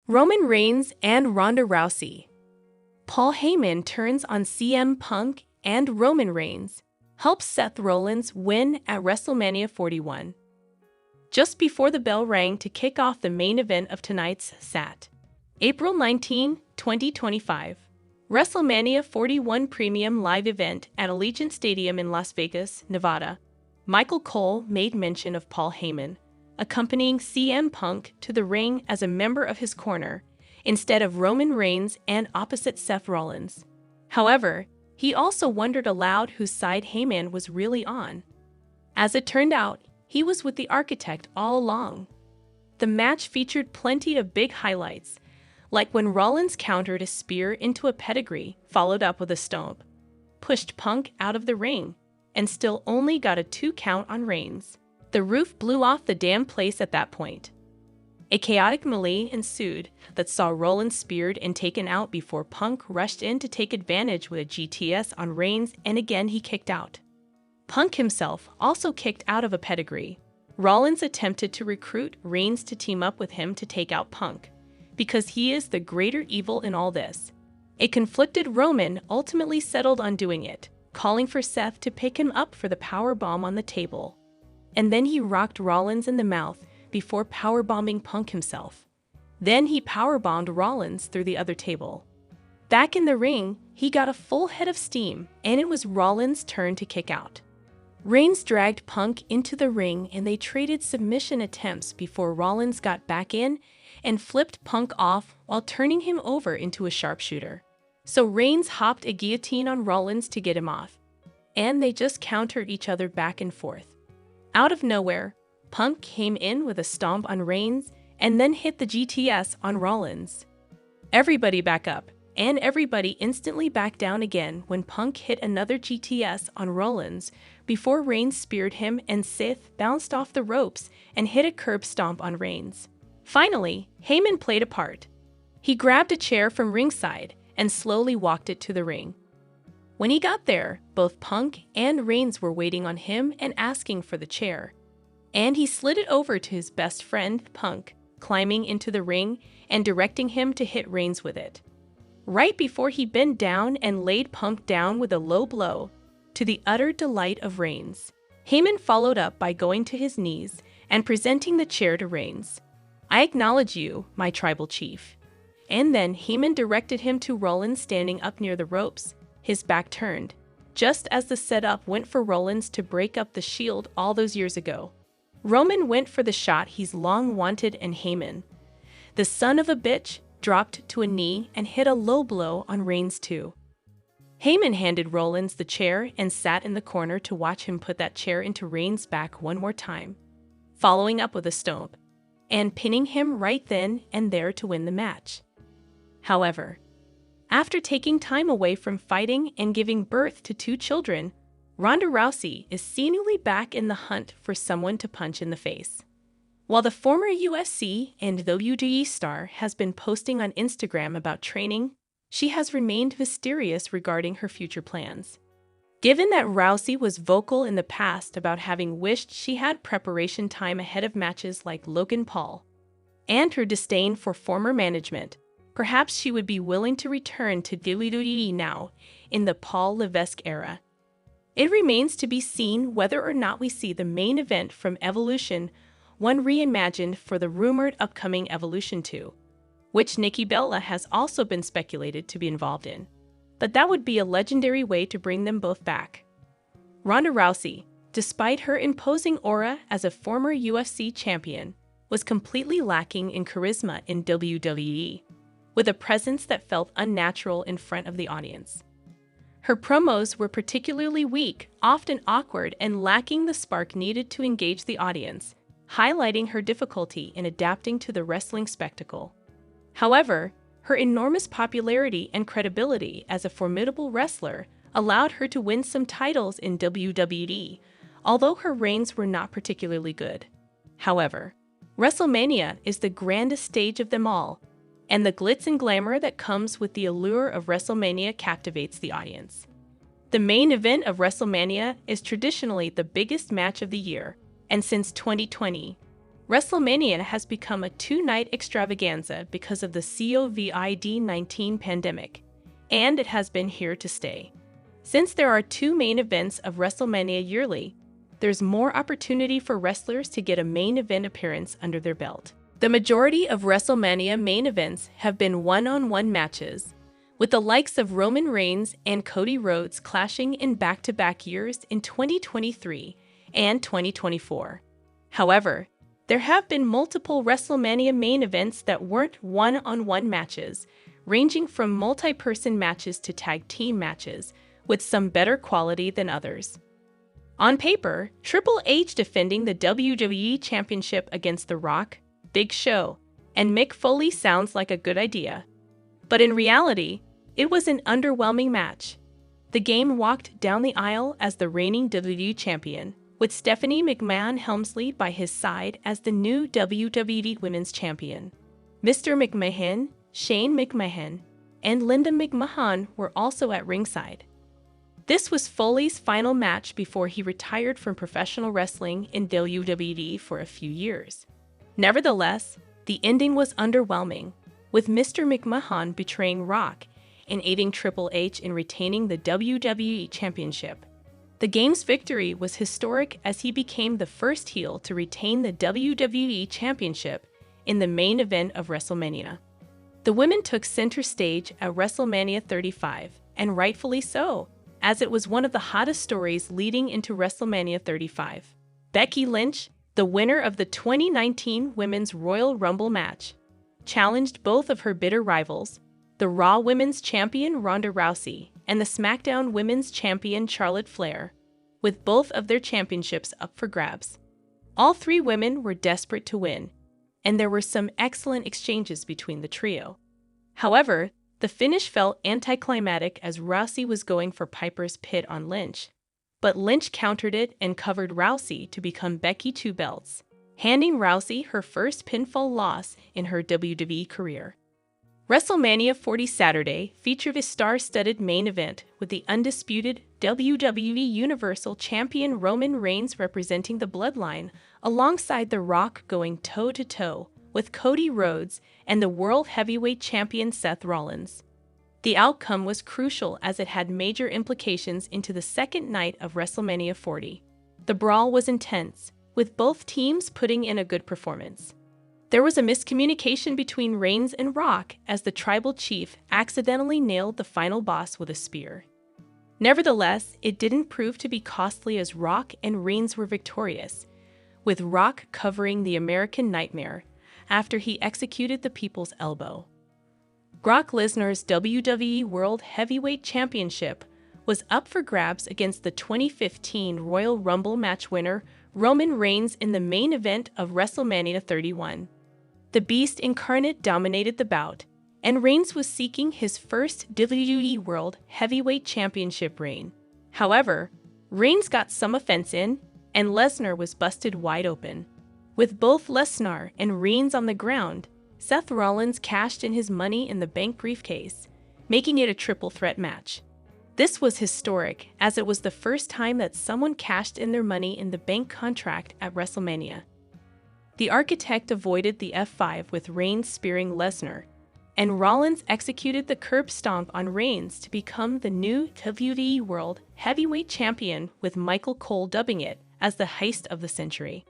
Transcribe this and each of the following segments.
Roman Reigns and Ronda Rousey. Paul Heyman turns on CM Punk and Roman Reigns, helps Seth Rollins win at WrestleMania 41. Just before the bell rang to kick off the main event of tonight's SAT. April 19, 2025. WrestleMania 41 Premium Live event at Allegiant Stadium in Las Vegas, Nevada. Michael Cole made mention of Paul Heyman accompanying CM Punk to the ring as a member of his corner, instead of Roman Reigns and opposite Seth Rollins. However, he also wondered aloud whose side Heyman was really on. As it turned out, he was with the architect all along. The match featured plenty of big highlights, like when Rollins countered a spear into a pedigree, followed up with a stomp, pushed Punk out of the ring, and still only got a 2 count on Reigns. The roof blew off the damn place at that point. A chaotic melee ensued that saw Rollins speared and taken out before Punk rushed in to take advantage with a GTS on Reigns, and again he kicked out. Punk himself also kicked out of a pedigree. Rollins attempted to recruit Reigns to team up with him to take out Punk, because he is the greater evil in all this. A conflicted Roman ultimately settled on doing it, calling for Seth to pick him up for the powerbomb on the table. And then he rocked Rollins in the mouth before powerbombing Punk himself. Then he powerbombed Rollins through the other table. Back in the ring, he got a full head of steam, and it was Rollins' turn to kick out. Reigns dragged Punk into the ring and they traded submission attempts before Rollins got back in and flipped Punk off while turning him over into a sharpshooter. So Reigns hopped a guillotine on Rollins to get him off, and they just countered each other back and forth. Out of nowhere, Punk came in with a stomp on Reigns and then hit the GTS on Rollins. Everybody back up, and everybody instantly back down again when Punk hit another GTS on Rollins before Reigns speared him and Seth bounced off the ropes and hit a curb stomp on Reigns. Finally, Heyman played a part. He grabbed a chair from ringside and slowly walked it to the ring. When he got there, both Punk and Reigns were waiting on him and asking for the chair. And he slid it over to his best friend, Punk, climbing into the ring and directing him to hit Reigns with it. Right before he bent down and laid Punk down with a low blow, to the utter delight of Reigns. Heyman followed up by going to his knees and presenting the chair to Reigns. "I acknowledge you, my tribal chief." And then Heyman directed him to Rollins standing up near the ropes, his back turned, just as the setup went for Rollins to break up the Shield all those years ago. Roman went for the shot he's long wanted, and Heyman, the son of a bitch, dropped to a knee and hit a low blow on Reigns too. Heyman handed Rollins the chair and sat in the corner to watch him put that chair into Reigns' back one more time, following up with a stomp, and pinning him right then and there to win the match. However, after taking time away from fighting and giving birth to 2 children, Ronda Rousey is seemingly back in the hunt for someone to punch in the face. While the former UFC and WWE star has been posting on Instagram about training, she has remained mysterious regarding her future plans. Given that Rousey was vocal in the past about having wished she had preparation time ahead of matches like Logan Paul, and her disdain for former management, perhaps she would be willing to return to WWE now in the Paul Levesque era. It remains to be seen whether or not we see the main event from Evolution 1 reimagined for the rumored upcoming Evolution 2, which Nikki Bella has also been speculated to be involved in. But that would be a legendary way to bring them both back. Ronda Rousey, despite her imposing aura as a former UFC champion, was completely lacking in charisma in WWE, with a presence that felt unnatural in front of the audience. Her promos were particularly weak, often awkward, and lacking the spark needed to engage the audience, highlighting her difficulty in adapting to the wrestling spectacle. However, her enormous popularity and credibility as a formidable wrestler allowed her to win some titles in WWE, although her reigns were not particularly good. However, WrestleMania is the grandest stage of them all, and the glitz and glamour that comes with the allure of WrestleMania captivates the audience. The main event of WrestleMania is traditionally the biggest match of the year, and since 2020, WrestleMania has become a two-night extravaganza because of the COVID-19 pandemic, and it has been here to stay. Since there are two main events of WrestleMania yearly, there's more opportunity for wrestlers to get a main event appearance under their belt. The majority of WrestleMania main events have been one-on-one matches, with the likes of Roman Reigns and Cody Rhodes clashing in back-to-back years in 2023 and 2024. However, there have been multiple WrestleMania main events that weren't one-on-one matches, ranging from multi-person matches to tag team matches, with some better quality than others. On paper, Triple H defending the WWE Championship against The Rock, Big Show, and Mick Foley sounds like a good idea. But in reality, it was an underwhelming match. The game walked down the aisle as the reigning WWE Champion, with Stephanie McMahon-Helmsley by his side as the new WWE Women's Champion. Mr. McMahon, Shane McMahon, and Linda McMahon were also at ringside. This was Foley's final match before he retired from professional wrestling in WWE for a few years. Nevertheless, the ending was underwhelming, with Mr. McMahon betraying Rock and aiding Triple H in retaining the WWE Championship. The game's victory was historic as he became the first heel to retain the WWE Championship in the main event of WrestleMania. The women took center stage at WrestleMania 35, and rightfully so, as it was one of the hottest stories leading into WrestleMania 35. Becky Lynch, the winner of the 2019 Women's Royal Rumble match, challenged both of her bitter rivals, the Raw Women's Champion Ronda Rousey and the SmackDown Women's Champion Charlotte Flair, with both of their championships up for grabs. All three women were desperate to win, and there were some excellent exchanges between the trio. However, the finish felt anticlimactic as Rousey was going for Piper's Pit on Lynch, but Lynch countered it and covered Rousey to become Becky Two Belts, handing Rousey her first pinfall loss in her WWE career. WrestleMania 40 Saturday featured a star-studded main event with the undisputed WWE Universal Champion Roman Reigns representing the Bloodline, alongside The Rock going toe-to-toe with Cody Rhodes and the World Heavyweight Champion Seth Rollins. The outcome was crucial as it had major implications into the second night of WrestleMania 40. The brawl was intense, with both teams putting in a good performance. There was a miscommunication between Reigns and Rock as the tribal chief accidentally nailed the final boss with a spear. Nevertheless, it didn't prove to be costly as Rock and Reigns were victorious, with Rock covering the American Nightmare after he executed the People's Elbow. Brock Lesnar's WWE World Heavyweight Championship was up for grabs against the 2015 Royal Rumble match winner Roman Reigns in the main event of WrestleMania 31. The Beast incarnate dominated the bout, and Reigns was seeking his first WWE World Heavyweight Championship reign. However, Reigns got some offense in, and Lesnar was busted wide open. With both Lesnar and Reigns on the ground, Seth Rollins cashed in his Money in the Bank briefcase, making it a triple threat match. This was historic, as it was the first time that someone cashed in their Money in the Bank contract at WrestleMania. The Architect avoided the F5 with Reigns spearing Lesnar, and Rollins executed the curb stomp on Reigns to become the new WWE World Heavyweight Champion, with Michael Cole dubbing it as the heist of the century.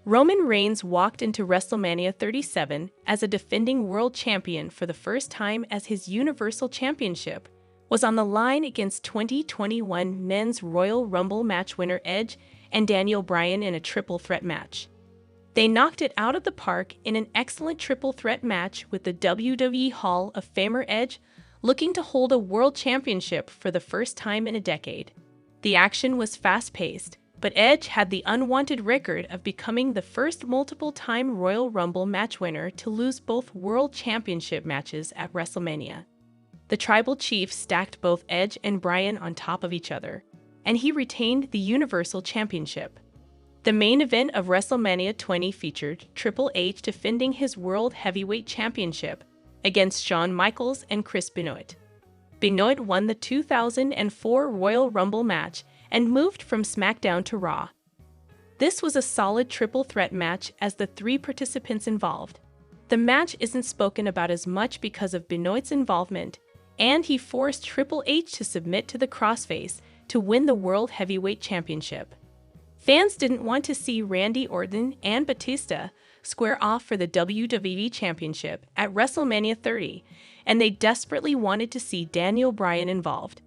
Roman Reigns walked into WrestleMania 37 as a defending world champion for the first time, as his Universal Championship was on the line against 2021 Men's Royal Rumble match winner Edge and Daniel Bryan in a triple threat match. They knocked it out of the park in an excellent triple threat match, with the WWE Hall of Famer Edge looking to hold a world championship for the first time in a decade. The action was fast-paced, but Edge had the unwanted record of becoming the first multiple-time Royal Rumble match winner to lose both world championship matches at WrestleMania. The Tribal Chief stacked both Edge and Bryan on top of each other, and he retained the Universal Championship. The main event of WrestleMania 20 featured Triple H defending his World Heavyweight Championship against Shawn Michaels and Chris Benoit. Benoit won the 2004 Royal Rumble match and moved from SmackDown to Raw. This was a solid triple threat match as the three participants involved. The match isn't spoken about as much because of Benoit's involvement, and he forced Triple H to submit to the crossface to win the World Heavyweight Championship. Fans didn't want to see Randy Orton and Batista square off for the WWE Championship at WrestleMania 30, and they desperately wanted to see Daniel Bryan involved.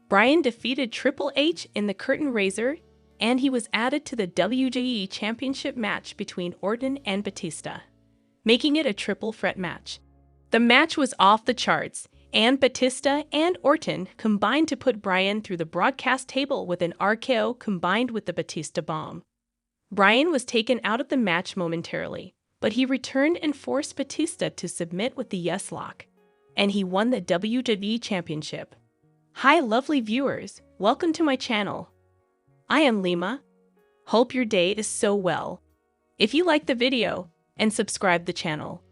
Bryan defeated Triple H in the curtain raiser, and he was added to the WWE Championship match between Orton and Batista, making it a triple threat match. The match was off the charts, and Batista and Orton combined to put Bryan through the broadcast table with an RKO combined with the Batista bomb. Bryan was taken out of the match momentarily, but he returned and forced Batista to submit with the Yes Lock, and he won the WWE Championship. Hi lovely viewers, welcome to my channel. I am Lima. Hope your day is so well. If you like the video, and subscribe the channel.